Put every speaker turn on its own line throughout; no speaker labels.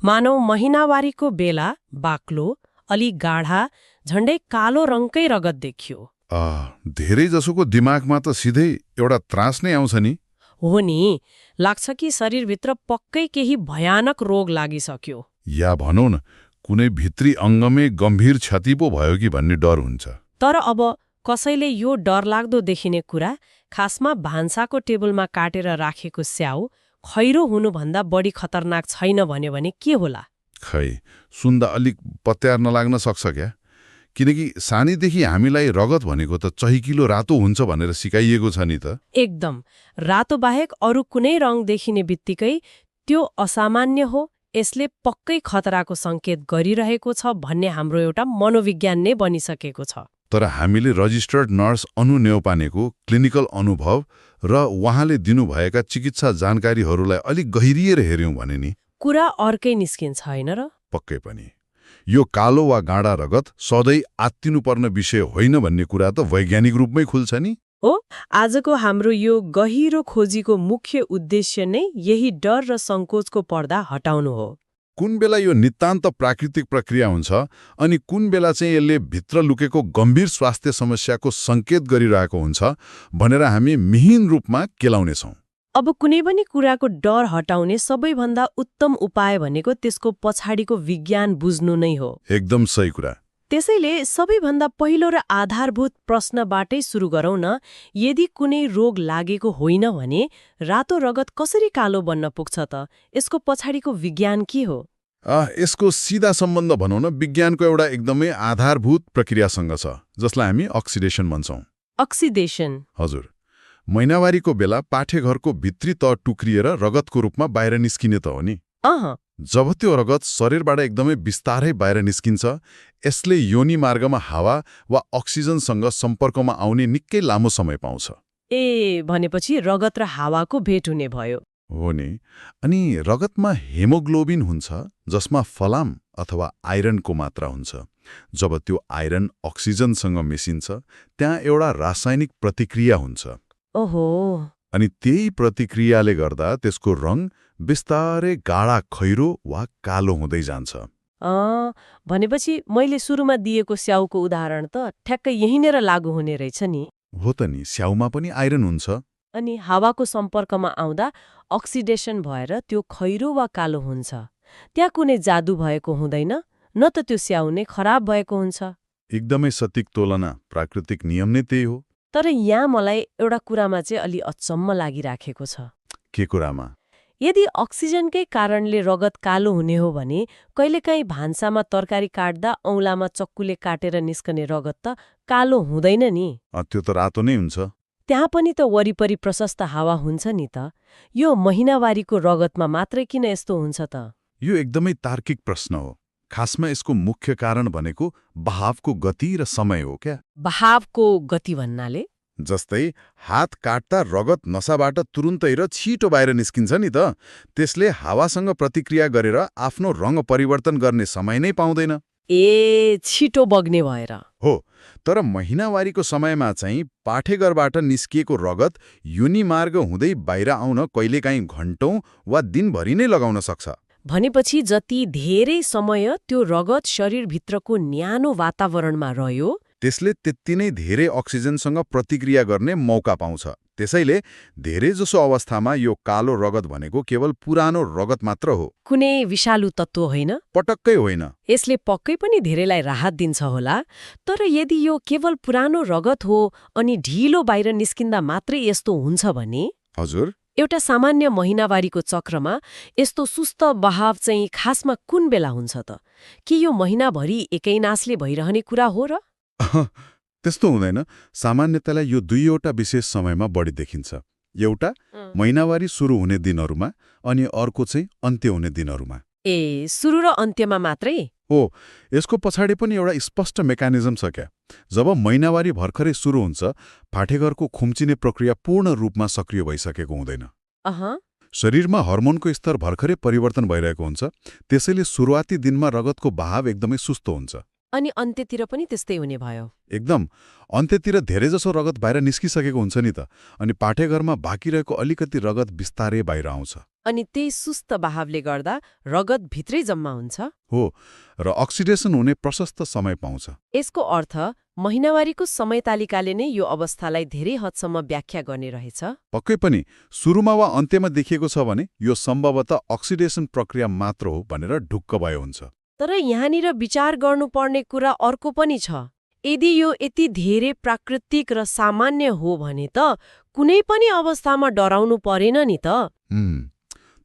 मानव महिनावारीको बेला बाक्लो, अलि गाढा, झण्डै कालो रङकै रगत देखियो।
धेरै जसोको दिमागमा त सिधै एउटा त्रास नै आउँछ नि।
हो नि, लाग्छ कि शरीरभित्र पक्कै केही भयानक रोग लागिसक्यो।
या भनौँ न, कुनै भित्री अङ्गमै गम्भीर क्षति पो भयो कि भन्ने डर हुन्छ।
तर अब कसैले यो डरलाग्दो देखिने कुरा, खासमा भान्साको टेबलमा काटेर राखेको स्याउ खैरो हुनुभन्दा बढी खतरनाक छैन भन्यो भने के होला?
खै, सुन्दा अलिक पत्यार नलाग्न सक्छ क्या। किनकि सानैदेखि हामीलाई रगत भनेको त चहिकिलो रातो हुन्छ भनेर सिकाइएको छ नि त।
एकदम। रातो बाहेक अरू कुनै रङ देखिने बित्तिकै त्यो असामान्य हो, यसले पक्कै खतराको सङ्केत गरिरहेको छ भन्ने हाम्रो एउटा मनोविज्ञान नै बनिसकेको छ।
तर हामीले रजिस्टर्ड नर्स अनु नेौपानेको क्लिनिकल अनुभव र उहाँले दिनुभएका चिकित्सा जानकारीहरूलाई अलिक गहिरिएर हेऱ्यौँ भने नि
कुरा अर्कै निस्किन्छ, होइन र?
पक्कै पनि यो कालो वा गाढा रगत सधैँ आत्तिनुपर्ने विषय होइन भन्ने कुरा त वैज्ञानिक रूपमै खुल्छ नि।
हो, आजको हाम्रो यो गहिरो खोजीको मुख्य उद्देश्य नै यही डर र सङ्कोचको पर्दा हटाउनु हो।
कुन बेला यो नितान्त प्राकृतिक प्रक्रिया हुन्छ अनि कुन बेला चाहिँ यसले भित्र लुकेको गम्भीर स्वास्थ्य समस्याको सङ्केत गरिरहेको हुन्छ भनेर हामी मिहिन रूपमा केलाउनेछौँ।
अब कुनै पनि कुराको डर हटाउने सबैभन्दा उत्तम उपाय भनेको त्यसको पछाडिको विज्ञान बुझ्नु नै हो।
एकदम सही कुरा।
त्यसैले सबैभन्दा पहिलो र आधारभूत प्रश्नबाटै सुरु गरौँ न। यदि कुनै रोग लागेको होइन भने रातो रगत कसरी कालो बन्न पुग्छ त? यसको पछाडिको विज्ञान के हो?
यसको सिधा सम्बन्ध भनौँ न विज्ञानको एउटा एकदमै आधारभूत प्रक्रियासँग छ, जसलाई हामी अक्सिडेसन भन्छौँ।
अक्सिडेसन?
हजुर। महिनावारीको बेला पाठेघरको भित्री तह टुक्रिएर रगतको रूपमा बाहिर निस्किने त हो नि। जब त्यो रगत शरीरबाट एकदमै बिस्तारै बाहिर निस्किन्छ, यसले योनि मार्गमा हावा वा अक्सिजनसँग सम्पर्कमा आउने निकै लामो समय पाउँछ।
भनेपछि रगत र हावाको भेट हुने भयो।
हो नि। अनि रगतमा हेमोग्लोबिन हुन्छ, जसमा फलाम अथवा आइरनको मात्रा हुन्छ। जब त्यो आइरन अक्सिजनसँग मिसिन्छ, त्यहाँ एउटा रासायनिक प्रतिक्रिया हुन्छ।
ओहो।
अनि त्यही प्रतिक्रियाले गर्दा त्यसको रङ बिस्तारै गाढा खैरो वा कालो हुँदै जान्छ।
भनेपछि मैले सुरुमा दिएको स्याउको उदाहरण त ठ्याक्कै यहीँनेर लागू हुने रहेछ नि।
हो त नि, स्याउमा पनि आइरन हुन्छ।
अनि हावाको सम्पर्कमा आउँदा अक्सिडेसन भएर त्यो खैरो वा कालो हुन्छ। त्यहाँ कुनै जादु भएको हुँदैन, न त त्यो स्याउ नै खराब भएको हुन्छ।
एकदमै सटीक तुलना, प्राकृतिक नियम नै त्यही हो।
तर यहाँ मलाई एउटा कुरामा चाहिँ अलि अचम्म लागिराखेको छ।
के कुरामा?
यदि अक्सिजनकै कारणले रगत कालो हुने हो भने कहिलेकाहीँ भान्सामा तरकारी काट्दा औँलामा चक्कुले काटेर निस्कने रगत त कालो हुँदैन नि।
त्यो त रातो नै हुन्छ।
त्यहाँ पनि त वरिपरि प्रशस्त हावा हुन्छ नि त। यो महिनावारीको रगतमा मात्रै किन यस्तो हुन्छ त?
यो एकदमै तार्किक प्रश्न हो। खासमा यसको मुख्य कारण भनेको बहावको गति र समय हो क्या।
बहावको गति भन्नाले?
जस्तै हात काट्दा रगत नसाबाट तुरुन्तै र छिटो बाहिर निस्किन्छ नि त। त्यसले हावासँग प्रतिक्रिया गरेर आफ्नो रङ परिवर्तन गर्ने समय नै पाउँदैन।
छिटो बग्ने भएर?
हो। तर महिनावारीको समयमा चाहिँ पाठेघरबाट निस्किएको रगत योनि मार्ग हुँदै बाहिर आउन कहिलेकाहीँ घण्टौं वा दिनभरि नै लगाउन सक्छ।
भनेपछि जति धेरै समय त्यो रगत शरीरभित्रको न्यानो वातावरणमा रह्यो,
त्यसले त्यति नै धेरै अक्सिजनसँग प्रतिक्रिया गर्ने मौका पाउँछ। त्यसैले धेरैजसो अवस्थामा यो कालो रगत भनेको केवल पुरानो रगत मात्र हो,
कुनै विषालु तत्त्व होइन।
पटक्कै होइन।
यसले पक्कै पनि धेरैलाई राहत दिन्छ होला। तर यदि यो केवल पुरानो रगत हो अनि ढिलो बाहिर निस्किँदा मात्रै यस्तो हुन्छ भने?
हजुर।
एउटा सामान्य महिनावारीको चक्रमा यस्तो सुस्त बहाव चाहिँ खासमा कुन बेला हुन्छ त? के यो महिनाभरि एकै नासले भइरहने कुरा हो र?
त्यस्तो हुँदैन। सामान्यतलाई यो दुईवटा विशेष समयमा बढी देखिन्छ। एउटा महिनावारी सुरु हुने दिनहरूमा अनि अर्को चाहिँ अन्त्य हुने दिनहरूमा।
सुरु र अन्त्यमा मात्रै?
हो। यसको पछाडि पनि एउटा स्पष्ट मेकानिजम छ क्या। जब महिनावारी भर्खरै सुरु हुन्छ, पाठेघरको खुम्चिने प्रक्रिया पूर्ण रूपमा सक्रिय भइसकेको हुँदैन। शरीरमा हर्मोनको स्तर भर्खरै परिवर्तन भइरहेको हुन्छ। त्यसैले सुरुवाती दिनमा रगतको बहाव एकदमै सुस्तो हुन्छ।
अनि अन्त्यतिर पनि त्यस्तै हुने भयो?
एकदम। अन्त्यतिर धेरैजसो रगत बाहिर निस्किसकेको हुन्छ नि त। अनि पाठेघरमा बाँकी रहेको अलिकति रगत बिस्तारै बाहिर आउँछ।
अनि त्यही सुस्त बहावले गर्दा रगत भित्रै जम्मा हुन्छ।
हो, र अक्सिडेसन हुने प्रशस्त समय पाउँछ।
यसको अर्थ महिनावारीको समय तालिकाले नै यो अवस्थालाई धेरै हदसम्म व्याख्या गर्ने रहेछ।
पक्कै पनि सुरुमा वा अन्त्यमा देखिएको छ भने यो सम्भवतः अक्सिडेसन प्रक्रिया मात्र हो भनेर ढुक्क भयो हुन्छ।
तर यहाँनिर विचार गर्नुपर्ने कुरा अर्को पनि छ। यदि यो यति धेरै प्राकृतिक र सामान्य हो भने त कुनै पनि अवस्थामा डराउनु परेन नि त।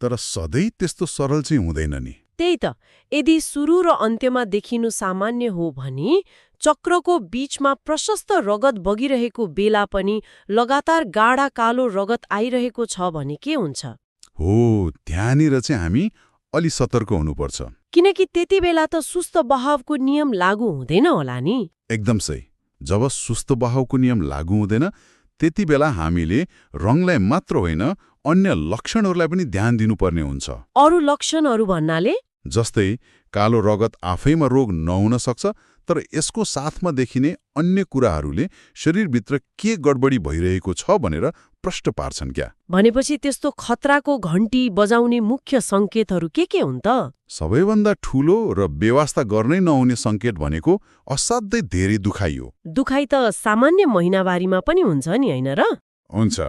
तर सधैँ त्यस्तो सरल चाहिँ हुँदैन नि।
त्यही त, यदि सुरु र अन्त्यमा देखिनु सामान्य हो भने चक्रको बीचमा प्रशस्त रगत बगिरहेको बेला पनि लगातार गाढा कालो रगत आइरहेको छ भने के हुन्छ?
हो, त्यहाँनिर चाहिँ हामी अलि सतर्क हुनुपर्छ।
किनकि त्यति बेला त सुस्त बहावको नियम लागू हुँदैन होला नि।
एकदम सही। जब सुस्त बहावको नियम लागू हुँदैन त्यति बेला हामीले रङलाई मात्र होइन अन्य लक्षणहरूलाई पनि ध्यान दिनुपर्ने हुन्छ।
अरू लक्षणहरू भन्नाले?
जस्तै कालो रगत आफैमा रोग नहुन सक्छ, तर यसको साथमा देखिने अन्य कुराहरूले शरीरभित्र के गडबडी भइरहेको छ भनेर प्रश्न पार्छन् क्या।
भनेपछि त्यस्तो खतराको घण्टी बजाउने मुख्य सङ्केतहरू के हुन् त?
सबैभन्दा ठूलो र बेवास्ता गर्नै नहुने सङ्केत भनेको असाध्यै धेरै दुखाइ हो।
दुखाइ त सामान्य महिनावारीमा पनि हुन्छ नि, होइन र?
हुन्छ,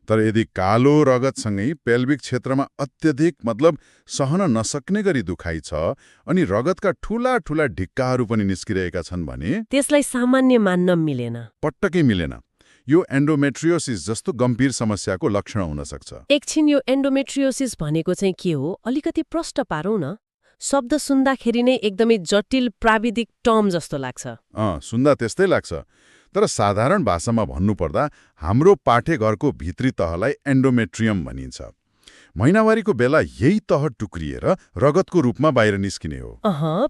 तर यदि कालो रगतसँगै पेल्भिक क्षेत्रमा अत्यधिक मतलब सहन नसक्ने गरी दुखाइ छ अनि रगतका ठूला ठूला ढिक्काहरू पनि निस्किरहेका छन् भने
त्यसलाई सामान्य मान्न मिलेन।
पटक्कै मिलेन। यो एन्डोमेट्रियोसिस जस्तो गम्भीर समस्याको लक्षण हुन सक्छ।
एकछिन, यो एन्डोमेट्रियोसिस भनेको चाहिँ के हो? अलिकति प्रश्न पारौँ न। शब्द सुन्दाखेरि नै एकदमै जटिल प्राविधिक टर्म जस्तो लाग्छ।
सुन्दा त्यस्तै लाग्छ। तर साधारण भाषामा भन्नुपर्दा हाम्रो पाठेघरको भित्री तहलाई एन्डोमेट्रियम भनिन्छ। महिनावारीको बेला यही तह टुक्रिएर रगतको रूपमा बाहिर निस्किने हो।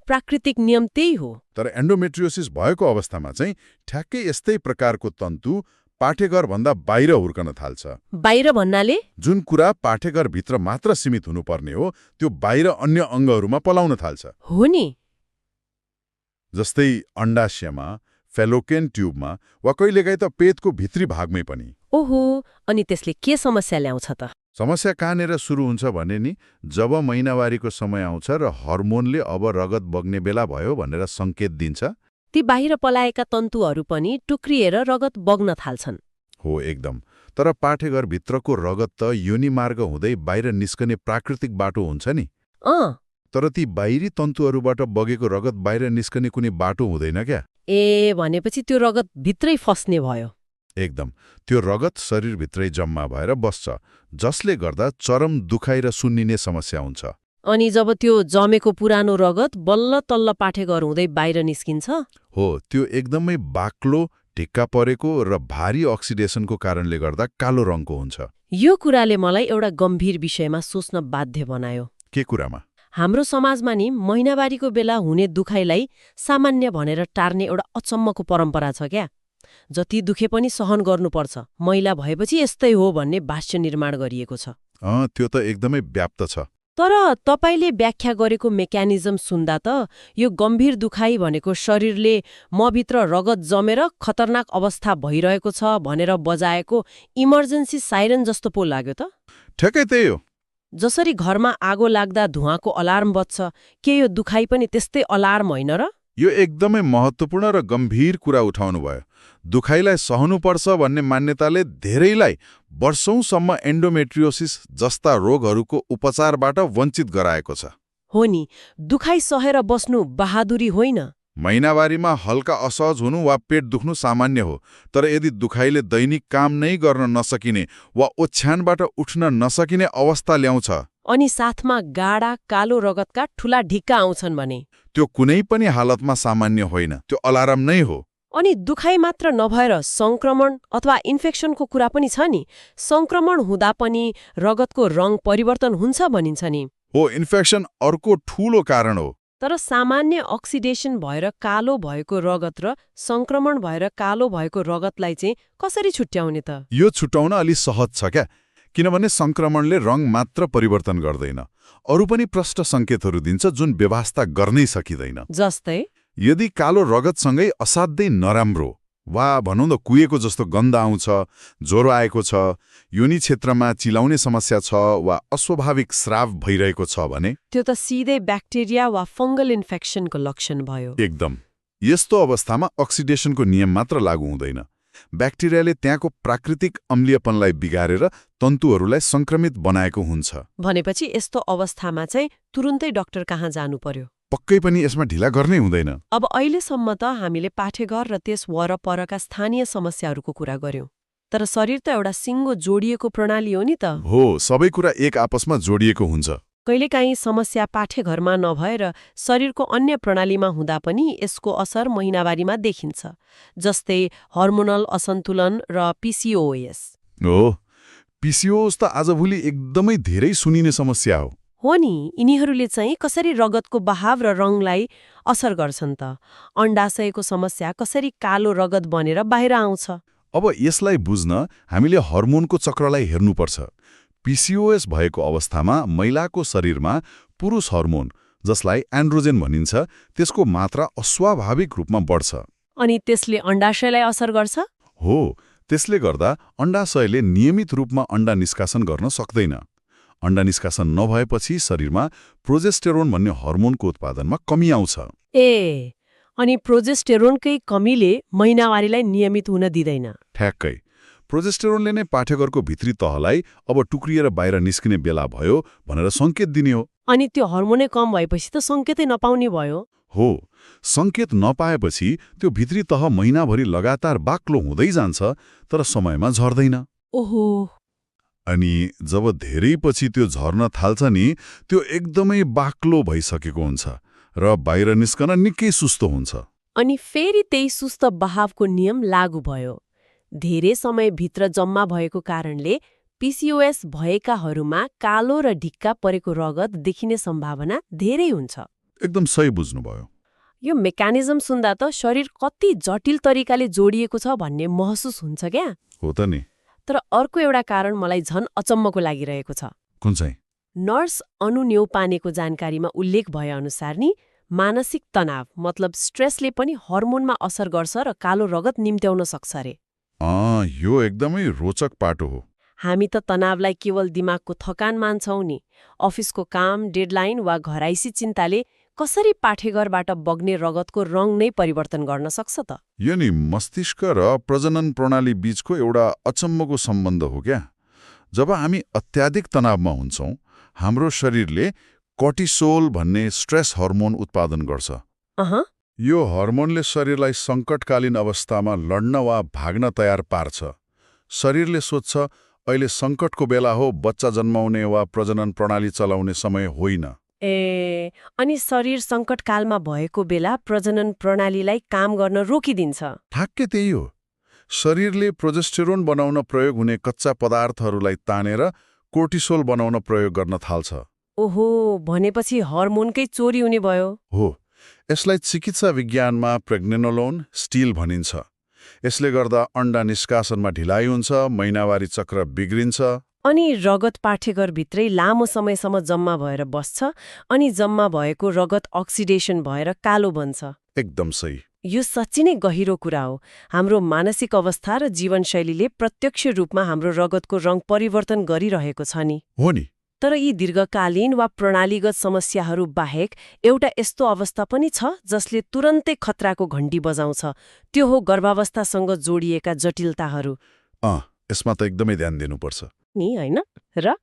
प्राकृतिक नियम त्यही हो।
तर एन्डोमेट्रियोसिस भएको अवस्थामा चाहिँ ठ्याक्कै यस्तै प्रकारको तन्तु पाठेघरभन्दा बाहिर हुर्कन थाल्छ।
बाहिर भन्नाले?
जुन कुरा पाठेघरभित्र मात्र सीमित हुनुपर्ने हो त्यो बाहिर अन्य अङ्गहरूमा पलाउन थाल्छ।
हो नि।
जस्तै अण्डाशयमा, फेलोकेन ट्युबमा वा कहिलेकाहीँ त पेटको भित्री भागमै पनि।
ओहो, अनि त्यसले के समस्या ल्याउँछ त?
समस्या कहाँनिर सुरु हुन्छ भने नि जब महिनावारीको समय आउँछ र हर्मोनले अब रगत बग्ने बेला भयो भनेर सङ्केत दिन्छ,
ती बाहिर पलाएका तन्तुहरू पनि टुक्रिएर रगत बग्न थाल्छन्।
हो, एकदम। तर पाठेघरभित्रको रगत त योनिमार्ग हुँदै बाहिर निस्कने प्राकृतिक बाटो हुन्छ नि। तर ती बाहिरी तन्तुहरूबाट बगेको रगत बाहिर निस्कने कुनै बाटो हुँदैन क्या।
भनेपछि त्यो रगत भित्रै फस्ने भयो।
एकदम। त्यो रगत शरीरभित्रै जम्मा भएर बस्छ, जसले गर्दा चरम दुखाइ र सुन्निने समस्या हुन्छ।
अनि जब त्यो जमेको पुरानो रगत बल्ल तल्ल पाठेघर हुँदै बाहिर निस्किन्छ?
हो, त्यो एकदमै बाक्लो, ढिक्का परेको र भारी अक्सिडेसनको कारणले गर्दा कालो रङको हुन्छ।
यो कुराले मलाई एउटा गम्भीर विषयमा सोच्न बाध्य बनायो।
के कुरामा?
हाम्रो समाजमा नि महिनावारीको बेला हुने दुखाइलाई सामान्य भनेर टार्ने एउटा अचम्मको परम्परा छ क्या। जति दुखे पनि सहन गर्नुपर्छ, महिला भएपछि यस्तै हो भन्ने भाष्य निर्माण गरिएको छ।
त्यो त एकदमै व्याप्त छ।
तर तपाईले व्याख्या गरेको मेकानिजम सुन्दा त यो गम्भीर दुखाइ भनेको शरीरले मभित्र रगत जमेर खतरनाक अवस्था भइरहेको छ भनेर बजाएको इमर्जेन्सी साइरन जस्तो पो लाग्यो त।
ठ्याक्कै त्यही हो।
जसरी घरमा आगो लाग्दा धुवाँको अलार्म बज्छ, के यो दुखाइ पनि त्यस्तै अलार्म होइन र?
यो एकदमै महत्त्वपूर्ण र गम्भीर कुरा उठाउनु भयो। दुखाइलाई सहनुपर्छ भन्ने मान्यताले धेरैलाई वर्षौंसम्म एन्डोमेट्रियोसिस जस्ता रोगहरूको उपचारबाट वञ्चित गराएको छ।
हो नि, दुखाइ सहेर बस्नु बहादुरी होइन।
महिनावारीमा हल्का असहज हुनु वा पेट दुख्नु सामान्य हो, तर यदि दुखाइले दैनिक काम नै गर्न नसकिने वा ओछ्यानबाट उठ्न नसकिने अवस्था ल्याउँछ
अनि साथमा गाढा कालो रगतका ठूला ढिक्का आउँछन् भने
त्यो कुनै पनि हालतमा सामान्य होइन, त्यो अलार्म नै हो।
अनि दुखाइ मात्र नभएर संक्रमण अथवा इन्फेक्सनको कुरा पनि छ नि। संक्रमण हुँदा पनि रगतको रङ परिवर्तन हुन्छ भनिन्छ नि।
हो, इन्फेक्सन अर्को ठूलो कारण हो।
तर सामान्य अक्सिडेसन भएर कालो भएको रगत र संक्रमण भएर कालो भएको रगतलाई चाहिँ कसरी छुट्याउने त?
यो छुट्याउन अलि सहज छ क्या, किनभने संक्रमणले रङ मात्र परिवर्तन गर्दैन, अरू पनि प्रष्ट सङ्केतहरू दिन्छ जुन व्यवस्था गर्नै सकिँदैन।
जस्तै
यदि कालो रगतसँगै असाध्यै नराम्रो वा भनौँ न कुहेको जस्तो गन्ध आउँछ, ज्वरो आएको छ, योनि क्षेत्रमा चिलाउने समस्या छ वा अस्वाभाविक स्राव भइरहेको छ भने
त्यो त सिधै ब्याक्टेरिया वा फंगल इन्फेक्सनको लक्षण भयो।
एकदम। यस्तो अवस्थामा अक्सिडेसनको नियम मात्र लागू हुँदैन। ब्याक्टेरियाले त्यहाँको प्राकृतिक अम्लीयपनलाई बिगारेर तन्तुहरूलाई संक्रमित बनाएको हुन्छ।
भनेपछि यस्तो अवस्थामा चाहिँ तुरुन्तै डाक्टर कहाँ जानु पर्यो?
पक्कै पनि यसमा ढिला गर्नै हुँदैन।
अब अहिलेसम्म त हामीले पाठेघर र त्यस वरपरका स्थानीय समस्याहरूको कुरा गर्यौं, तर शरीर त एउटा सिङ्गो जोडिएको प्रणाली हो नि त।
हो, सबै कुरा एक आपसमा जोडिएको हुन्छ।
कहिलेकाहीँ समस्या पाठेघरमा नभएर शरीरको अन्य प्रणालीमा हुँदा पनि यसको असर महिनावारीमा देखिन्छ, जस्तै हर्मोनल असन्तुलन र PCOS।
हो, PCOS त आजभोलि एकदमै धेरै सुनिने समस्या
हो नि। यिनीहरूले चाहिँ कसरी रगतको बहाव र रङलाई असर गर्छन् त? अण्डाशयको समस्या कसरी कालो रगत बनेर बाहिर आउँछ?
अब यसलाई बुझ्न हामीले हर्मोनको चक्रलाई हेर्नुपर्छ। PCOS भएको अवस्थामा महिलाको शरीरमा पुरुष हर्मोन, जसलाई एन्ड्रोजेन भनिन्छ, त्यसको मात्रा अस्वाभाविक रूपमा बढ्छ।
अनि त्यसले अण्डाशयलाई असर गर्छ?
हो, त्यसले गर्दा अण्डाशयले नियमित रूपमा अण्डा निष्कासन गर्न सक्दैन। अण्डा निष्कासन नभएपछि शरीरमा प्रोजेस्टेरोन भन्ने हर्मोनको उत्पादनमा कमी आउँछ।
ए, अनि प्रोजेस्टेरोनकै कमीले महिनावारीलाई नियमित हुन दिँदैन?
ठ्याक्कै। प्रोजेस्टेरोनले नै पाठेघरको भित्री तहलाई अब टुक्रिएर बाहिर निस्किने बेला भयो भनेर सङ्केत दिने हो।
अनि त्यो हर्मोनै कम भएपछि त सङ्केतै नपाउने भयो।
हो, सङ्केत नपाएपछि त्यो भित्री तह महिनाभरि लगातार बाक्लो हुँदै जान्छ, तर समयमा झर्दैन।
ओहो।
अनि जब धेरै पछि त्यो झर्न थाल्छ नि, त्यो एकदमै बाक्लो भइसकेको हुन्छ र बाहिर निस्कन निकै सुस्तो हुन्छ।
अनि फेरि त्यही सुस्त बहावको नियम लागू भयो। धेरै समयभित्र जम्मा भएको कारणले PCOS भएकाहरूमा कालो र ढिक्का परेको रगत देखिने सम्भावना धेरै हुन्छ।
एकदम सही बुझ्नुभयो।
यो मेकानिजम सुन्दा त शरीर कति जटिल तरिकाले जोडिएको छ भन्ने महसुस हुन्छ क्या।
हो त नि।
तर अर्को एउटा कारण मलाई झन अचम्मको लागिरहेको छ।
कुन चाहिँ?
नर्स अनु न्यौपानेको जानकारीमा उल्लेख भए अनुसार नि मानसिक तनाव मतलब स्ट्रेसले पनि हर्मोनमा असर गर्छ र कालो रगत निम्त्याउन सक्छ अरे।
यो एकदमै रोचक पाटो हो।
हामी त तनावलाई केवल दिमागको थकान मान्छौं नि। अफिसको काम, डेडलाइन वा घराइसी चिन्ताले कसरी पाठेघरबाट बग्ने रगतको रङ नै परिवर्तन गर्न सक्छ त?
यो नि मस्तिष्क र प्रजनन प्रणाली बीचको एउटा अचम्मको सम्बन्ध हो क्या। जब हामी अत्याधिक तनावमा हुन्छौं, हाम्रो शरीरले कोर्टिसोल भन्ने स्ट्रेस हर्मोन उत्पादन गर्छ। यो हर्मोनले शरीरलाई सङ्कटकालीन अवस्थामा लड्न वा भाग्न तयार पार्छ। शरीरले सोच्छ अहिले सङ्कटको बेला हो, बच्चा जन्माउने वा प्रजनन प्रणाली चलाउने समय होइन।
ए, अनि शरीर सङ्कटकालमा भएको बेला प्रजनन प्रणालीलाई काम गर्न रोकिदिन्छ।
ठ्याक्कै त्यही हो। शरीरले प्रोजेस्टेरोन बनाउन प्रयोग हुने कच्चा पदार्थहरूलाई तानेर कोर्टिसोल बनाउन प्रयोग गर्न थाल्छ।
ओहो, भनेपछि हर्मोनकै चोरी हुने भयो।
हो, यसलाई चिकित्सा विज्ञानमा प्रेग्नेनोलोन स्टिल भनिन्छ। यसले गर्दा अण्डा निष्कासनमा ढिलाइ हुन्छ, महिनावारी चक्र बिग्रिन्छ।
अनि रगत पाठेघरभित्रै लामो समयसम्म जम्मा भएर बस्छ, अनि जम्मा भएको रगत अक्सिडेसन भएर कालो बन्छ।
एकदम सही।
यो साँच्चै नै गहिरो कुरा हो। हाम्रो मानसिक अवस्था र जीवनशैलीले प्रत्यक्ष रूपमा हाम्रो रगतको रङ परिवर्तन गरिरहेको छ नि।
हो नि।
तर यी दीर्घकालीन वा प्रणालीगत समस्याहरू बाहेक एउटा यस्तो अवस्था पनि छ जसले तुरन्तै खतराको घण्टी बजाउँछ। त्यो हो गर्भावस्थासँग जोडिएका जटिलताहरू।
यसमा त एकदमै ध्यान दिनुपर्छ
नि, हैन र?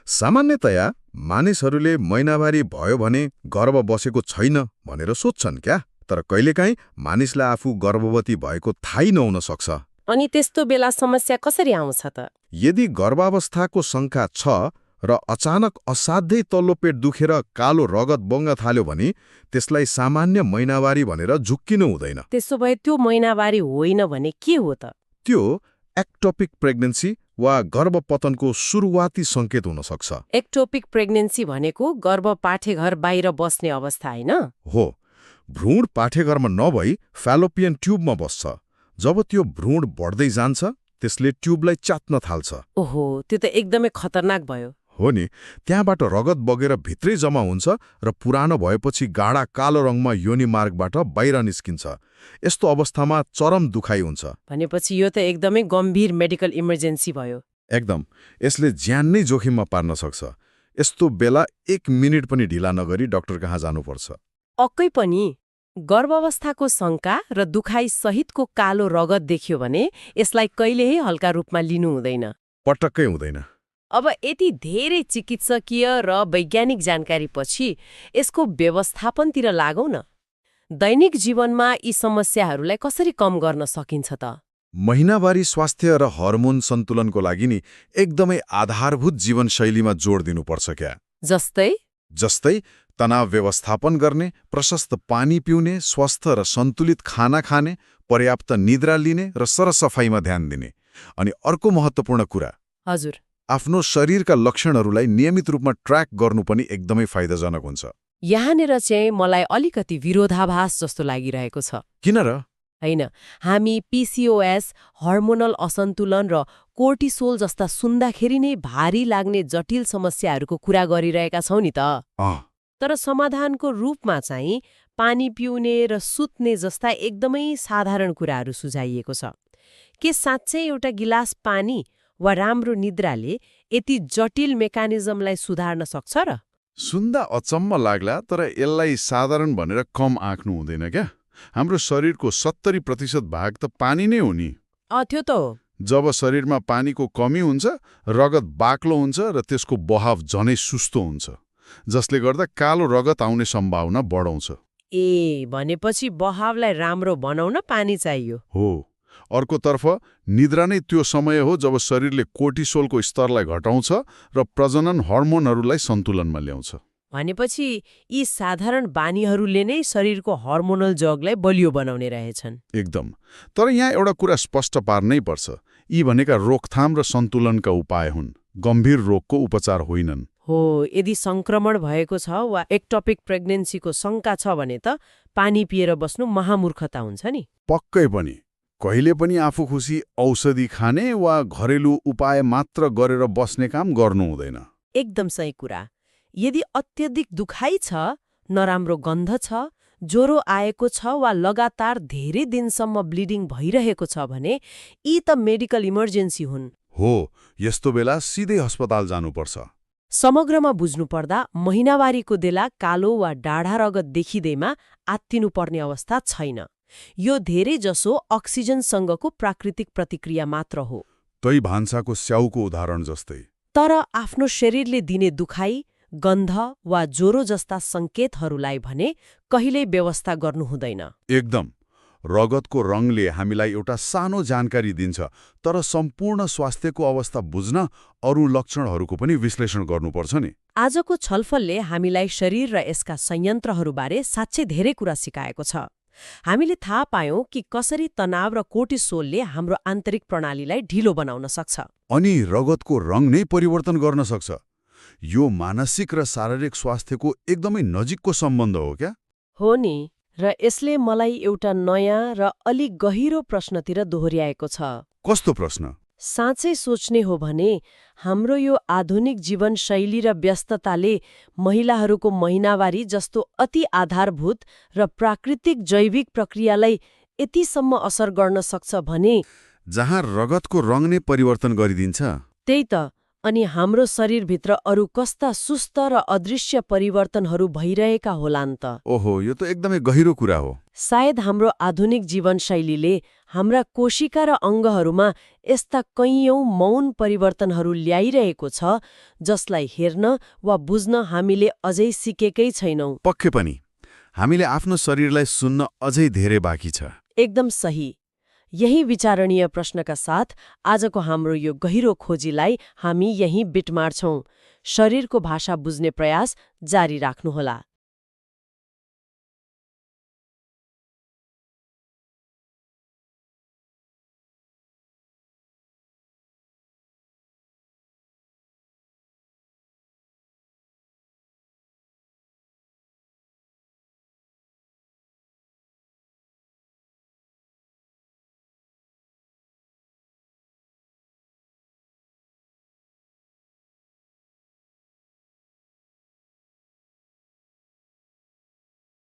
सामान्यतया मानिसहरूले महिनावारी भयो भने गर्भ बसेको छैन भनेर सोध्छन् क्या। तर कहिलेकाहीँ मानिसलाई आफू गर्भवती भएको थाहै नहुन सक्छ।
अनि त्यस्तो बेला समस्या कसरी आउँछ त?
यदि गर्भावस्थाको शङ्का छ र अचानक असाध्यै तल्लो पेट दुखेर कालो रगत बग्न थाल्यो भने त्यसलाई सामान्य महिनावारी भनेर झुक्किनु हुँदैन।
त्यसो भए त्यो महिनावारी होइन भने के हो त?
त्यो एक्टोपिक प्रेग्नेन्सी वा गर्भपतनको सुरुवाती सङ्केत हुन सक्छ।
एक्टोपिक प्रेग्नेन्सी भनेको गर्भ पाठेघर बाहिर बस्ने अवस्था होइन?
हो, भ्रूण पाठेघरमा नभई फ्यालोपियन ट्युबमा बस्छ। जब त्यो भ्रूण बढ्दै जान्छ त्यसले ट्युबलाई चाट्न थाल्छ।
ओहो, त्यो त एकदमै खतरनाक भयो।
हो नि, त्यहाँबाट रगत बगेर भित्रै जम्मा हुन्छ र पुरानो भएपछि गाढा कालो रङमा योनि मार्गबाट बाहिर निस्किन्छ। यस्तो अवस्थामा चरम दुखाइ हुन्छ।
भनेपछि यो त एकदमै गम्भीर मेडिकल इमर्जेन्सी भयो।
एकदम। यसले ज्यान नै जोखिममा पार्न सक्छ। यस्तो बेला 1 मिनेट पनि ढिला नगरी डाक्टर कहाँ जानुपर्छ।
अक्कै पनि गर्भावस्थाको शङ्का र दुखाइ सहितको कालो रगत देख्यो भने यसलाई कहिल्यै हल्का रूपमा लिनु हुँदैन।
पटक्कै हुँदैन।
अब यति धेरै चिकित्सकीय र वैज्ञानिक जानकारीपछि यसको व्यवस्थापनतिर लागौँ न। दैनिक जीवनमा यी समस्याहरूलाई कसरी कम गर्न सकिन्छ त?
महिनावारी स्वास्थ्य र हर्मोन सन्तुलनको लागि नि एकदमै आधारभूत जीवनशैलीमा जोड दिनुपर्छ क्या। जस्तै तनाव व्यवस्थापन गर्ने, प्रशस्त पानी पिउने, स्वस्थ र सन्तुलित खाना खाने, पर्याप्त निद्रा लिने र सरसफाइमा ध्यान दिने। अनि अर्को महत्त्वपूर्ण कुरा,
हजुर,
आफ्नो शरीरका लक्षणहरूलाई नियमित रूपमा ट्र्याक गर्नु पनि एकदमै फाइदाजनक हुन्छ।
यहाँनिर चाहिँ मलाई अलिकति विरोधाभास जस्तो लागिरहेको छ।
किन र?
होइन, हामी PCOS, हर्मोनल असन्तुलन र कोर्टिसोल जस्ता सुन्दाखेरि नै भारी लाग्ने जटिल समस्याहरूको कुरा गरिरहेका छौँ नि त। तर समाधानको रूपमा चाहिँ पानी पिउने र सुत्ने जस्ता एकदमै साधारण कुराहरू सुझाइएको छ। के साँच्चै एउटा गिलास पानी वा राम्रो निद्राले यति जटिल मेकानिजमलाई सुधार्न सक्छ र?
सुन्दा अचम्म लाग्ला, तर यसलाई साधारण भनेर कम आँक्नु हुँदैन क्या। हाम्रो शरीरको 70% भाग त पानी नै हो नि।
त्यो त हो।
जब शरीरमा पानीको कमी हुन्छ, रगत बाक्लो हुन्छ र त्यसको बहाव झनै सुस्तो हुन्छ, जसले गर्दा कालो रगत आउने सम्भावना बढाउँछ।
भनेपछि बहावलाई राम्रो बनाउन पानी चाहियो।
हो। अर्कोतर्फ निद्रा नै त्यो समय हो जब शरीरले कोर्टिसोलको स्तरलाई घटाउँछ र प्रजनन हर्मोनहरूलाई सन्तुलनमा ल्याउँछ।
भनेपछि यी साधारण बानीहरूले नै शरीरको हर्मोनल जगलाई बलियो बनाउने रहेछन्।
एकदम। तर यहाँ एउटा कुरा स्पष्ट पार्नै पर्छ, यी भनेका रोकथाम र सन्तुलनका उपाय हुन्, गम्भीर रोगको उपचार होइनन्।
हो, यदि संक्रमण भएको छ वा एक्टोपिक प्रेग्नेन्सीको शङ्का छ भने त पानी पिएर बस्नु महामूर्खता हुन्छ नि।
पक्कै पनि। कहिले पनि आफू खुसी औषधि खाने वा घरेलु उपाय मात्र गरेर बस्ने काम गर्नु हुँदैन।
एकदम सही कुरा। यदि अत्यधिक दुखाइ छ, नराम्रो गन्ध छ, ज्वरो आएको छ वा लगातार धेरै दिनसम्म ब्लिडिङ भइरहेको छ भने यी त मेडिकल इमर्जेन्सी हुन्।
हो, यस्तो बेला सिधै अस्पताल जानुपर्छ।
समग्रमा बुझ्नुपर्दा महिनावारीको बेला कालो वा डाढा रगत देखिँदैमा आत्तिनुपर्ने अवस्था छैन। यो धेरै जसो अक्सिजनसँगको प्राकृतिक प्रतिक्रिया मात्र हो।
तै भान्साको स्याउको उदाहरण जस्तै।
तर आफ्नो शरीरले दिने दुखाइ, गन्ध वा ज्वरो जस्ता सङ्केतहरूलाई भने कहिल्यै व्यवस्था गर्नु हुँदैन।
एकदम। रगतको रङले हामीलाई एउटा सानो जानकारी दिन्छ, तर सम्पूर्ण स्वास्थ्यको अवस्था बुझ्न अरू लक्षणहरूको पनि विश्लेषण गर्नुपर्छ नि।
आजको छलफलले हामीलाई शरीर र यसका संयन्त्रहरूबारे साँच्चै धेरै कुरा सिकाएको छ। हामीले थाहा पायौं कि कसरी तनाव र कोर्टिसोलले हाम्रो आन्तरिक प्रणालीलाई ढिलो बनाउन सक्छ।
अनि रगतको रङ नै परिवर्तन गर्न सक्छ। यो मानसिक र शारीरिक स्वास्थ्यको एकदमै नजिकको सम्बन्ध हो क्या?
हो नि, र यसले मलाई एउटा नयाँ र अलि गहिरो प्रश्नतिर दोहोर्याएको छ।
कस्तो प्रश्न?
साँच्चै सोच्ने हो भने हाम्रो यो आधुनिक जीवनशैली र व्यस्तताले महिलाहरूको महिनावारी जस्तो अति आधारभूत र प्राकृतिक जैविक प्रक्रियालाई यतिसम्म असर गर्न सक्छ भने,
जहाँ रगतको रङ नै परिवर्तन गरिदिन्छ।
त्यही त। अनि हाम्रो शरीरभित्र अरू कस्ता सुस्त र अदृश्य परिवर्तनहरू भइरहेका होलान् त?
ओहो, यो त एकदमै गहिरो कुरा हो।
सायद हाम्रो आधुनिक जीवनशैलीले हाम्रा कोशिका र अङ्गहरूमा यस्ता कैयौं मौन परिवर्तनहरू ल्याइरहेको छ जसलाई हेर्न वा बुझ्न हामीले अझै सिकेकै छैनौं।
पक्कै पनि। हामीले आफ्नो शरीरलाई सुन्न अझै धेरै बाँकी छ।
एकदम सही। यही विचारणीय प्रश्नका साथ आजको हाम्रो यो गहिरो खोजीलाई हामी यही बिट मार्छौं। शरीरको भाषा बुझ्ने प्रयास जारी राख्नुहोला।